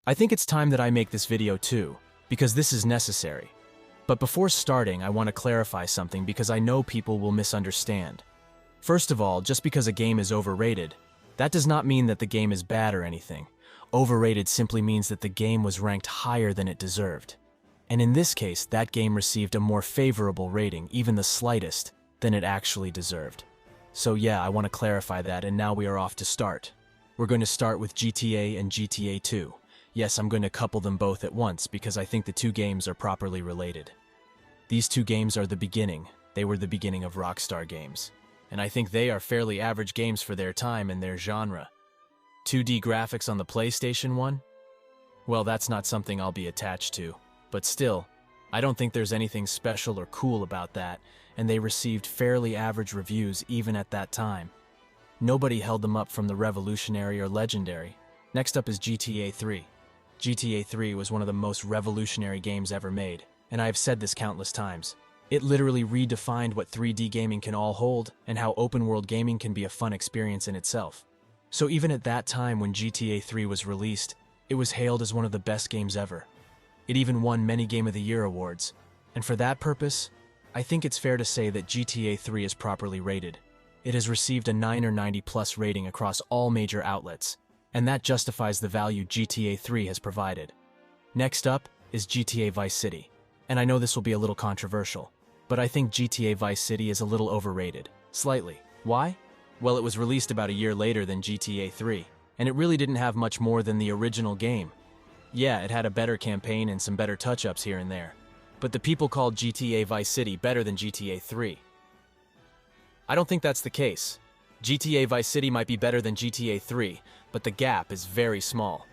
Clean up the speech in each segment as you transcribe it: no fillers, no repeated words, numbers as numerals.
I think it's time that I make this video too, because this is necessary. But before starting, I want to clarify something because I know people will misunderstand. First of all, just because a game is overrated, that does not mean that the game is bad or anything. Overrated simply means that the game was ranked higher than it deserved. And in this case, that game received a more favorable rating, even the slightest, than it actually deserved. So yeah, I want to clarify that, and now we are off to start. We're going to start with GTA and GTA 2. Yes, I'm going to couple them both at once because I think the two games are properly related. These two games are the beginning. They were the beginning of Rockstar games. And I think they are fairly average games for their time and their genre. 2D graphics on the PlayStation 1? Well, that's not something I'll be attached to. But still, I don't think there's anything special or cool about that, and they received fairly average reviews even at that time. Nobody held them up from the revolutionary or legendary. Next up is GTA 3. GTA 3 was one of the most revolutionary games ever made, and I have said this countless times. It literally redefined what 3D gaming can all hold and how open-world gaming can be a fun experience in itself. So even at that time when GTA 3 was released, it was hailed as one of the best games ever. It even won many Game of the Year awards, and for that purpose, I think it's fair to say that GTA 3 is properly rated. It has received a 9 or 90 plus rating across all major outlets, and that justifies the value GTA 3 has provided. Next up is GTA Vice City, and I know this will be a little controversial, but I think GTA Vice City is a little overrated. Slightly. Why? Well, it was released about a year later than GTA 3, and it really didn't have much more than the original game. Yeah, it had a better campaign and some better touch-ups here and there, but the people called GTA Vice City better than GTA 3. I don't think that's the case. GTA Vice City might be better than GTA 3, but the gap is very small.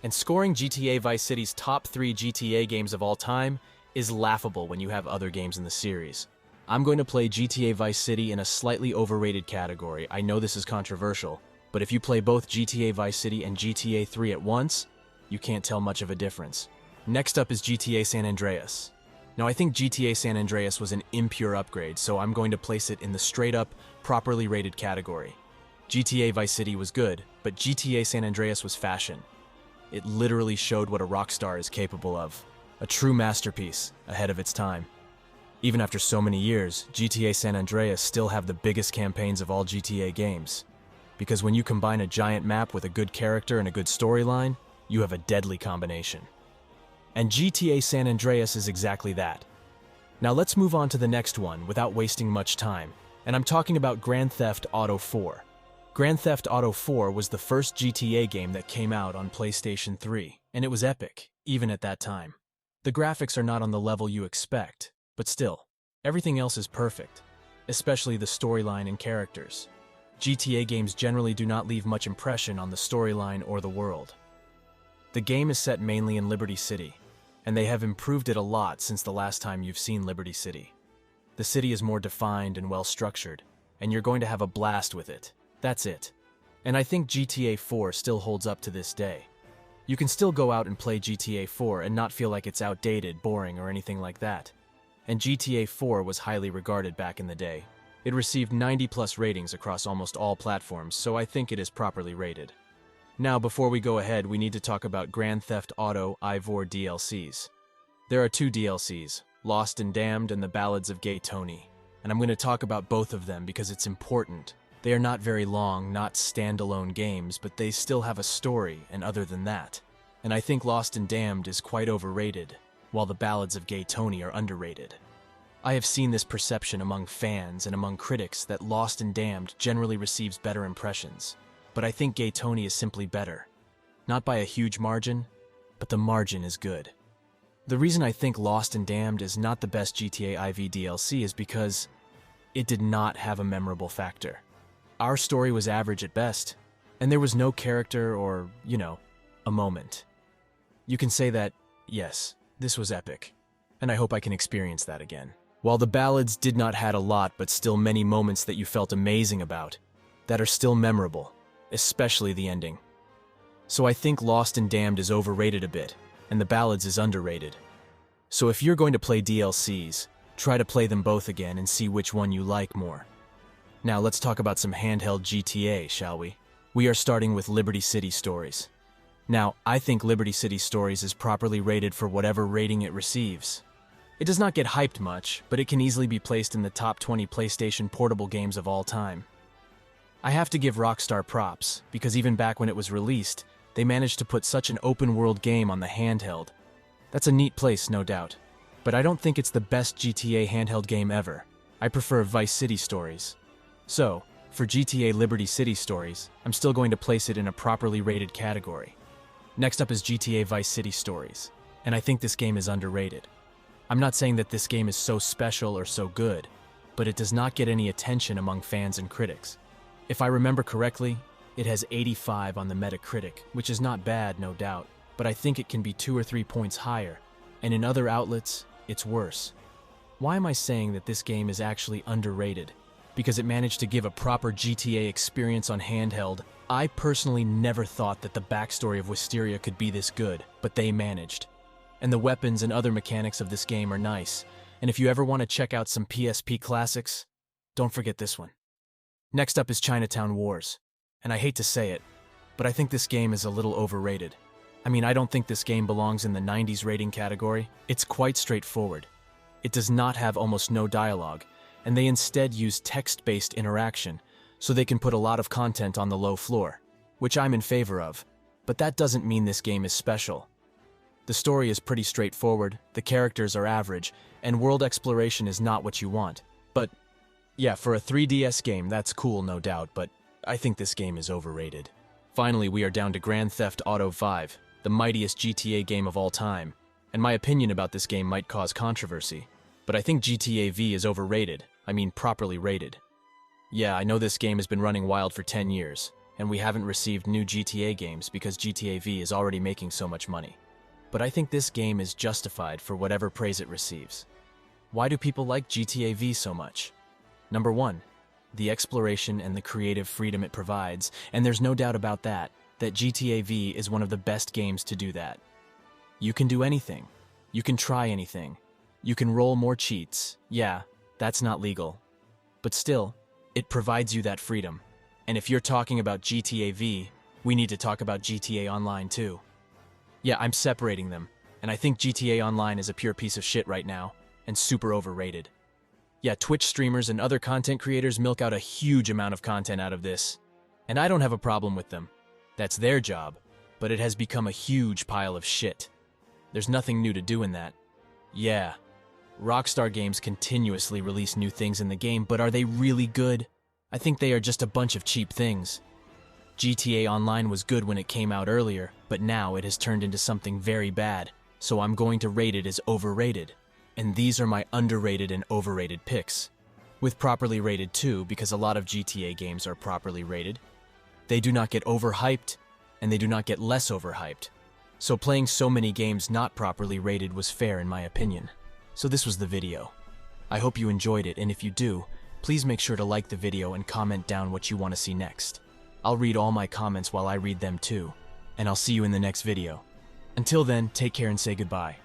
And scoring GTA Vice City's top 3 GTA games of all time is laughable when you have other games in the series. I'm going to play GTA Vice City in a slightly overrated category. I know this is controversial, but if you play both GTA Vice City and GTA 3 at once, you can't tell much of a difference. Next up is GTA San Andreas. Now, I think GTA San Andreas was an impure upgrade, so I'm going to place it in the straight-up, properly rated category. GTA Vice City was good, but GTA San Andreas was fashion. It literally showed what a Rockstar is capable of. A true masterpiece, ahead of its time. Even after so many years, GTA San Andreas still have the biggest campaigns of all GTA games. Because when you combine a giant map with a good character and a good storyline, you have a deadly combination. And GTA San Andreas is exactly that. Now let's move on to the next one without wasting much time, and I'm talking about Grand Theft Auto 4. Grand Theft Auto 4 was the first GTA game that came out on PlayStation 3, and it was epic, even at that time. The graphics are not on the level you expect, but still, everything else is perfect, especially the storyline and characters. GTA games generally do not leave much impression on the storyline or the world. The game is set mainly in Liberty City, and they have improved it a lot since the last time you've seen Liberty City. The city is more defined and well-structured, and you're going to have a blast with it. That's it. And I think GTA 4 still holds up to this day. You can still go out and play GTA 4 and not feel like it's outdated, boring, or anything like that. And GTA 4 was highly regarded back in the day. It received 90+ ratings across almost all platforms, so I think it is properly rated. Now, before we go ahead, we need to talk about Grand Theft Auto IV DLCs. There are 2 DLCs, Lost and Damned and the Ballads of Gay Tony, and I'm going to talk about both of them because it's important. They are not very long, not standalone games, but they still have a story, and other than that. And I think Lost and Damned is quite overrated, while the Ballads of Gay Tony are underrated. I have seen this perception among fans and among critics that Lost and Damned generally receives better impressions. But I think Gay Tony is simply better. Not by a huge margin, but the margin is good. The reason I think Lost and Damned is not the best GTA IV DLC is because it did not have a memorable factor. Our story was average at best, and there was no character or, a moment. You can say that, yes, this was epic, and I hope I can experience that again. While the Ballads did not had a lot, but still many moments that you felt amazing about, that are still memorable. Especially the ending. So I think Lost and Damned is overrated a bit, and the Ballads is underrated. So if you're going to play DLCs, try to play them both again and see which one you like more. Now let's talk about some handheld GTA, shall we? We are starting with Liberty City stories. Now, I think Liberty City Stories is properly rated for whatever rating it receives. It does not get hyped much, but it can easily be placed in the top 20 PlayStation portable games of all time. I have to give Rockstar props, because even back when it was released, they managed to put such an open-world game on the handheld. That's a neat place, no doubt. But I don't think it's the best GTA handheld game ever. I prefer Vice City Stories. So, for GTA Liberty City Stories, I'm still going to place it in a properly rated category. Next up is GTA Vice City Stories, and I think this game is underrated. I'm not saying that this game is so special or so good, but it does not get any attention among fans and critics. If I remember correctly, it has 85 on the Metacritic, which is not bad, no doubt, but I think it can be 2 or 3 points higher, and in other outlets, it's worse. Why am I saying that this game is actually underrated? Because it managed to give a proper GTA experience on handheld. I personally never thought that the backstory of Wisteria could be this good, but they managed. And the weapons and other mechanics of this game are nice, and if you ever want to check out some PSP classics, don't forget this one. Next up is Chinatown Wars, and I hate to say it, but I think this game is a little overrated. I mean, I don't think this game belongs in the 90s rating category. It's quite straightforward. It does not have almost no dialogue, and they instead use text-based interaction, so they can put a lot of content on the low floor, which I'm in favor of, but that doesn't mean this game is special. The story is pretty straightforward, the characters are average, and world exploration is not what you want. But, yeah, for a 3DS game, that's cool, no doubt, but I think this game is overrated. Finally, we are down to Grand Theft Auto V, the mightiest GTA game of all time, and my opinion about this game might cause controversy, but I think GTA V is overrated, I mean properly rated. Yeah, I know this game has been running wild for 10 years, and we haven't received new GTA games because GTA V is already making so much money. But I think this game is justified for whatever praise it receives. Why do people like GTA V so much? Number 1, the exploration and the creative freedom it provides, and there's no doubt about that GTA V is one of the best games to do that. You can do anything. You can try anything. You can roll more cheats. Yeah, that's not legal. But still, it provides you that freedom. And if you're talking about GTA V, we need to talk about GTA Online too. Yeah, I'm separating them, and I think GTA Online is a pure piece of shit right now, and super overrated. Yeah, Twitch streamers and other content creators milk out a huge amount of content out of this, and I don't have a problem with them. That's their job, but it has become a huge pile of shit. There's nothing new to do in that. Yeah, Rockstar Games continuously release new things in the game, but are they really good? I think they are just a bunch of cheap things. GTA Online was good when it came out earlier, but now it has turned into something very bad, so I'm going to rate it as overrated. And these are my underrated and overrated picks. With properly rated too, because a lot of GTA games are properly rated. They do not get overhyped, and they do not get less overhyped. So playing so many games not properly rated was fair in my opinion. So this was the video. I hope you enjoyed it, and if you do, please make sure to like the video and comment down what you want to see next. I'll read all my comments while I read them too, and I'll see you in the next video. Until then, take care and say goodbye.